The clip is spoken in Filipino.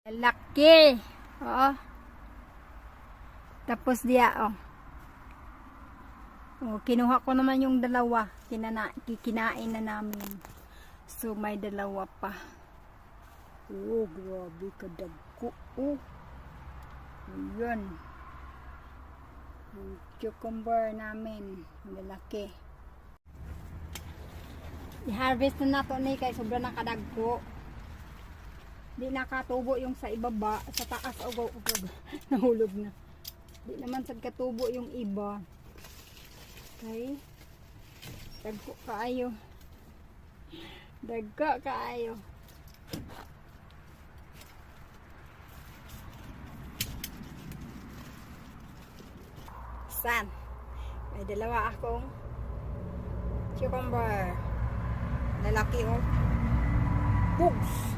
Laki. Oh. Tapos diya, oh. Oh, kinuha ko naman yung dalawa. Kikinain na namin. So, may dalawa pa. Oh, grabe kadagko. Oh. Ayan. Yung cucumber namin. Lalaki. I-harvest na nato ni kay sobra na kadagko. Di nakatubo yung sa ibaba, sa taas ugaw nahulog na. Di naman sad katubo yung iba. Okay? Dagko kaayo. Dagko kaayo. San? May dalawa akong cucumber. Lalaki oh. Bugs!